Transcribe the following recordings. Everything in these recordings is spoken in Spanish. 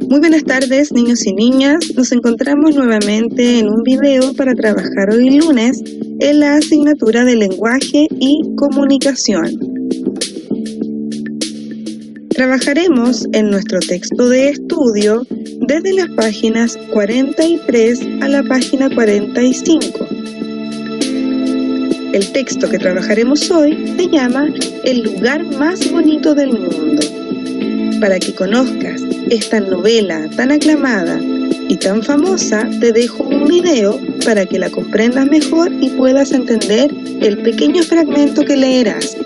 Muy buenas tardes, niños y niñas. Nos encontramos nuevamente en un video para trabajar hoy lunes en la asignatura de lenguaje y comunicación. Trabajaremos en nuestro texto de estudio desde las páginas 43 a la página 45. El texto que trabajaremos hoy se llama El lugar más bonito del mundo. Para que conozcas esta novela tan aclamada y tan famosa, te dejo un video para que la comprendas mejor y puedas entender el pequeño fragmento que leerás.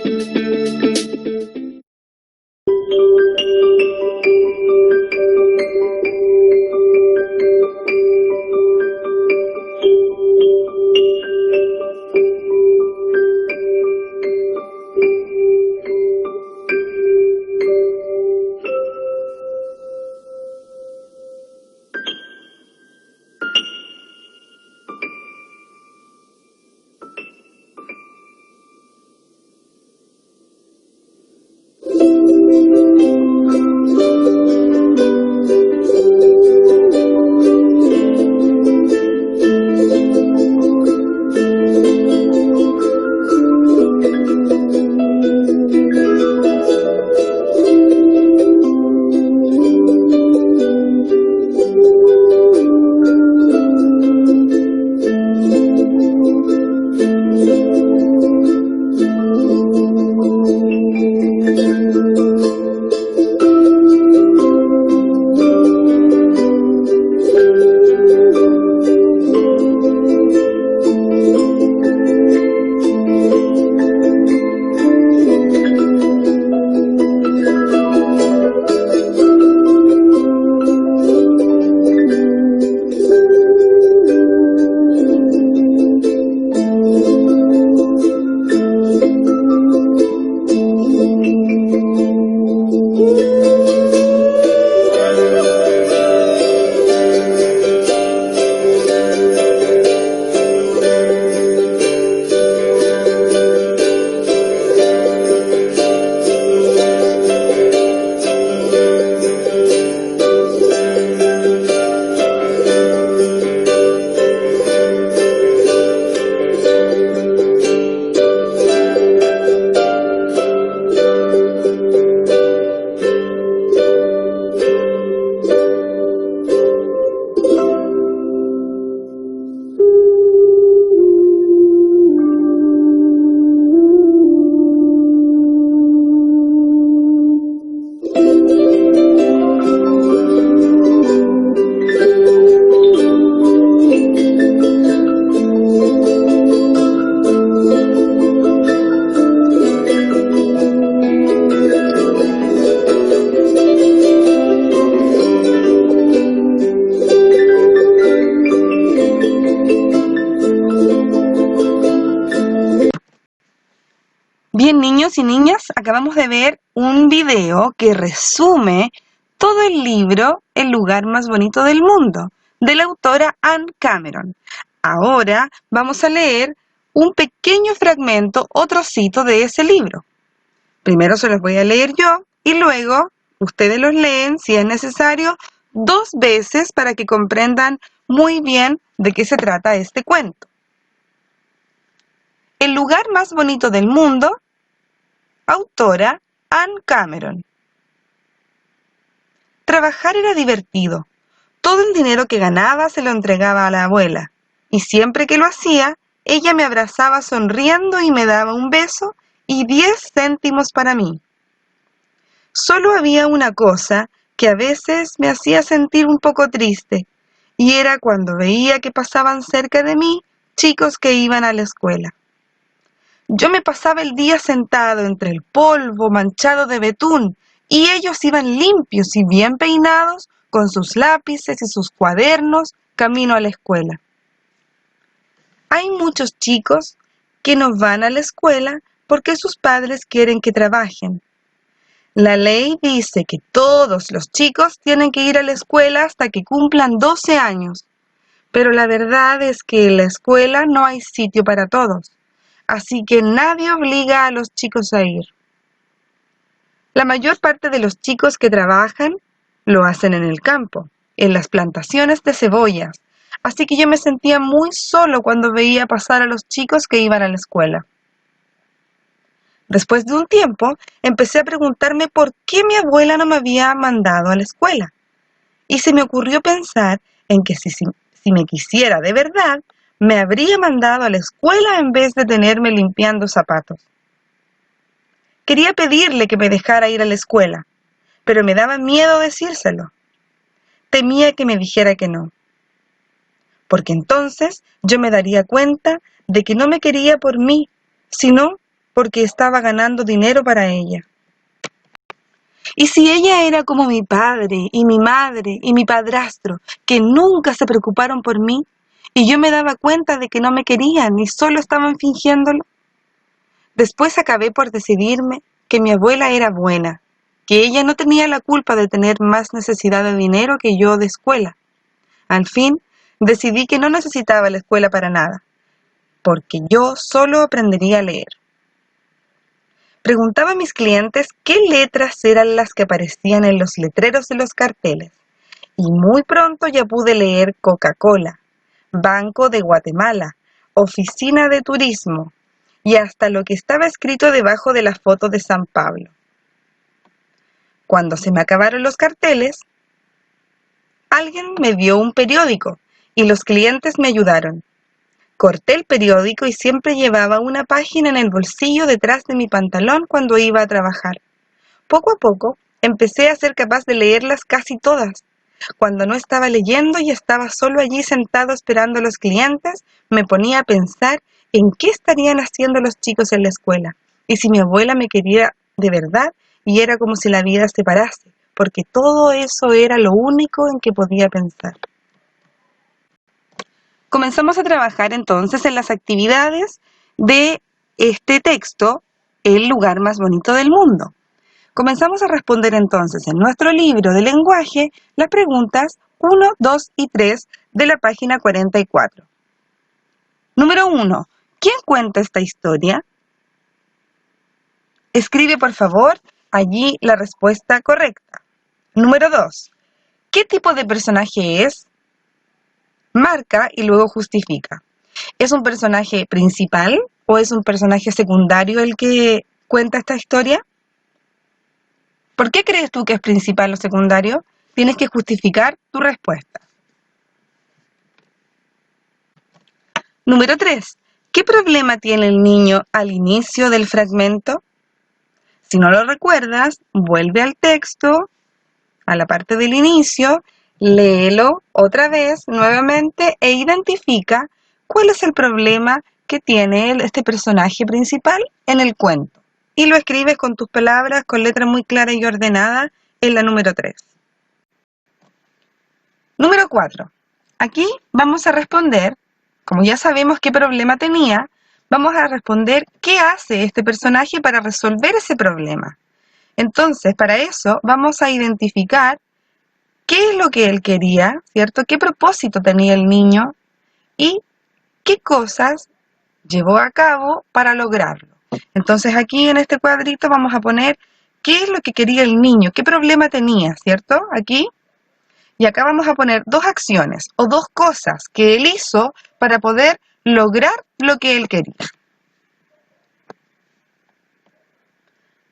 Bien, niños y niñas, acabamos de ver un video que resume todo el libro El lugar más bonito del mundo, de la autora Anne Cameron. Ahora vamos a leer un pequeño fragmento o trocito de ese libro. Primero se los voy a leer yo y luego ustedes los leen, si es necesario, 2 veces para que comprendan muy bien de qué se trata este cuento. El lugar más bonito del mundo, autora Anne Cameron. Trabajar era divertido. Todo el dinero que ganaba se lo entregaba a la abuela, y siempre que lo hacía, ella me abrazaba sonriendo y me daba un beso y 10 céntimos para mí. Solo había una cosa que a veces me hacía sentir un poco triste, y era cuando veía que pasaban cerca de mí chicos que iban a la escuela. Yo me pasaba el día sentado entre el polvo manchado de betún y ellos iban limpios y bien peinados con sus lápices y sus cuadernos camino a la escuela. Hay muchos chicos que no van a la escuela porque sus padres quieren que trabajen. La ley dice que todos los chicos tienen que ir a la escuela hasta que cumplan 12 años, pero la verdad es que en la escuela no hay sitio para todos. Así que nadie obliga a los chicos a ir. La mayor parte de los chicos que trabajan Lo hacen en el campo, en las plantaciones de cebollas, así que yo me sentía muy solo cuando veía pasar a los chicos que iban a la escuela. Después de un tiempo, empecé a preguntarme por qué mi abuela no me había mandado a la escuela. Y se me ocurrió pensar en que si me quisiera de verdad, me habría mandado a la escuela en vez de tenerme limpiando zapatos. Quería pedirle que me dejara ir a la escuela, pero me daba miedo decírselo. Temía que me dijera que no, porque entonces yo me daría cuenta de que no me quería por mí, sino porque estaba ganando dinero para ella. Y si ella era como mi padre y mi madre y mi padrastro, que nunca se preocuparon por mí, y yo me daba cuenta de que no me querían y solo estaban fingiéndolo. Después acabé por decidirme que mi abuela era buena, que ella no tenía la culpa de tener más necesidad de dinero que yo de escuela. Al fin, decidí que no necesitaba la escuela para nada, porque yo solo aprendería a leer. Preguntaba a mis clientes qué letras eran las que aparecían en los letreros de los carteles, y muy pronto ya pude leer Coca-Cola, Banco de Guatemala, Oficina de Turismo, y hasta lo que estaba escrito debajo de la foto de San Pablo. Cuando se me acabaron los carteles, alguien me dio un periódico y los clientes me ayudaron. Corté el periódico y siempre llevaba una página en el bolsillo detrás de mi pantalón cuando iba a trabajar. Poco a poco empecé a ser capaz de leerlas casi todas. Cuando no estaba leyendo y estaba solo allí sentado esperando a los clientes, me ponía a pensar en qué estarían haciendo los chicos en la escuela y si mi abuela me quería de verdad, y era como si la vida se parase, porque todo eso era lo único en que podía pensar. Comenzamos a trabajar entonces en las actividades de este texto, El lugar más bonito del mundo. Comenzamos a responder entonces en nuestro libro de lenguaje las preguntas 1, 2 y 3 de la página 44. Número 1. ¿Quién cuenta esta historia? Escribe, por favor, allí la respuesta correcta. Número 2. ¿Qué tipo de personaje es? Marca y luego justifica. ¿Es un personaje principal o es un personaje secundario el que cuenta esta historia? ¿Por qué crees tú que es principal o secundario? Tienes que justificar tu respuesta. Número 3. ¿Qué problema tiene el niño al inicio del fragmento? Si no lo recuerdas, vuelve al texto, a la parte del inicio, léelo otra vez nuevamente e identifica cuál es el problema que tiene este personaje principal en el cuento. Y lo escribes con tus palabras, con letra muy clara y ordenada en la número 3. Número 4. Aquí vamos a responder, como ya sabemos qué problema tenía, vamos a responder qué hace este personaje para resolver ese problema. Entonces, para eso vamos a identificar qué es lo que él quería, ¿cierto? ¿Qué propósito tenía el niño? Y qué cosas llevó a cabo para lograrlo. Entonces, aquí en este cuadrito vamos a poner qué es lo que quería el niño, qué problema tenía, ¿cierto? Aquí. Y acá vamos a poner 2 acciones o 2 cosas que él hizo para poder lograr lo que él quería.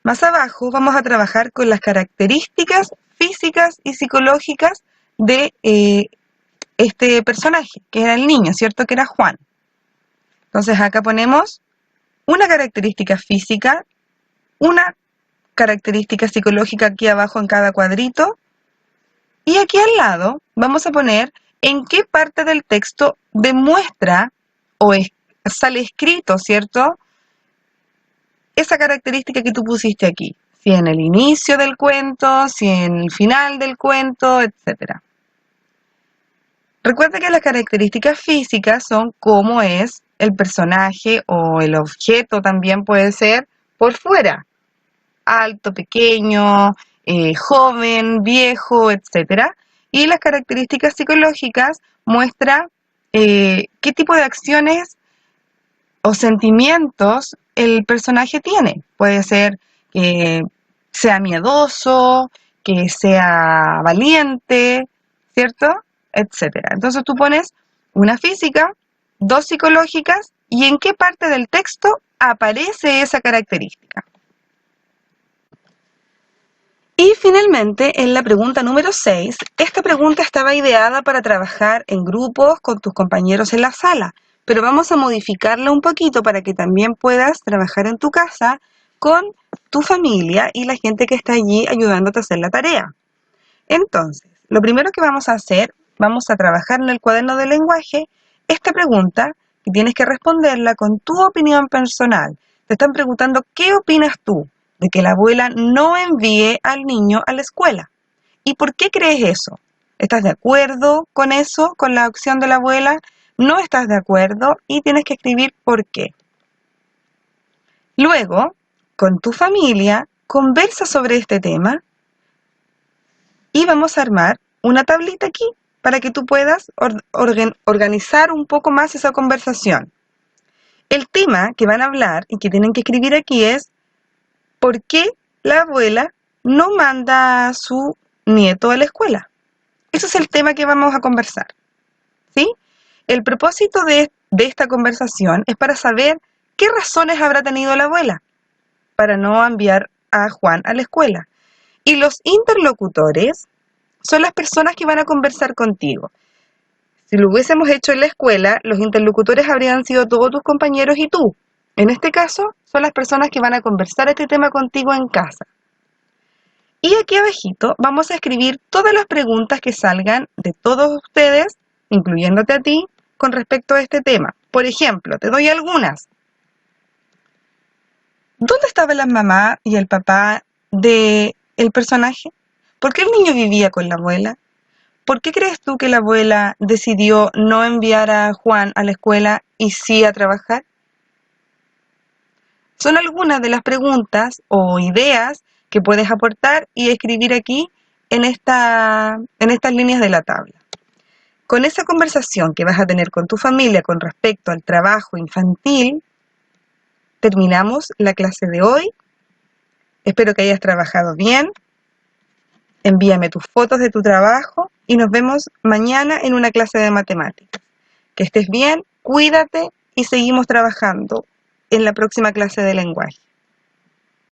Más abajo vamos a trabajar con las características físicas y psicológicas de este personaje, que era el niño, ¿cierto? Que era Juan. Entonces acá ponemos una característica física, una característica psicológica aquí abajo en cada cuadrito, y aquí al lado vamos a poner en qué parte del texto demuestra o sale escrito, ¿cierto?, esa característica que tú pusiste aquí. Si en el inicio del cuento, si en el final del cuento, etc. Recuerda que las características físicas son cómo es el personaje o el objeto, también puede ser por fuera. Alto, pequeño, joven, viejo, etc. Y las características psicológicas muestran qué tipo de acciones o sentimientos el personaje tiene. Puede ser que sea miedoso, que sea valiente, ¿cierto? Etcétera. Entonces tú pones una física, dos psicológicas y en qué parte del texto aparece esa característica. Y finalmente, en la pregunta número 6, esta pregunta estaba ideada para trabajar en grupos con tus compañeros en la sala, pero vamos a modificarla un poquito para que también puedas trabajar en tu casa con tu familia y la gente que está allí ayudándote a hacer la tarea. Entonces, lo primero que vamos a hacer, vamos a trabajar en el cuaderno de lenguaje esta pregunta y tienes que responderla con tu opinión personal. Te están preguntando, ¿qué opinas tú de que la abuela no envíe al niño a la escuela? ¿Y por qué crees eso? ¿Estás de acuerdo con eso, con la opción de la abuela? ¿No estás de acuerdo? Y tienes que escribir por qué. Luego, con tu familia, conversa sobre este tema y vamos a armar una tablita aquí para que tú puedas organizar un poco más esa conversación. El tema que van a hablar y que tienen que escribir aquí es ¿por qué la abuela no manda a su nieto a la escuela? Ese es el tema que vamos a conversar, ¿sí? El propósito de esta conversación es para saber qué razones habrá tenido la abuela para no enviar a Juan a la escuela. Y los interlocutores son las personas que van a conversar contigo. Si lo hubiésemos hecho en la escuela, los interlocutores habrían sido todos tus compañeros y tú. En este caso, son las personas que van a conversar este tema contigo en casa. Y aquí abajito vamos a escribir todas las preguntas que salgan de todos ustedes, incluyéndote a ti, con respecto a este tema. Por ejemplo, te doy algunas. ¿Dónde estaban la mamá y el papá del personaje? ¿Por qué el niño vivía con la abuela? ¿Por qué crees tú que la abuela decidió no enviar a Juan a la escuela y sí a trabajar? Son algunas de las preguntas o ideas que puedes aportar y escribir aquí en estas líneas de la tabla. Con esa conversación que vas a tener con tu familia con respecto al trabajo infantil, terminamos la clase de hoy. Espero que hayas trabajado bien. Envíame tus fotos de tu trabajo y nos vemos mañana en una clase de matemáticas. Que estés bien, cuídate y seguimos trabajando en la próxima clase de lenguaje.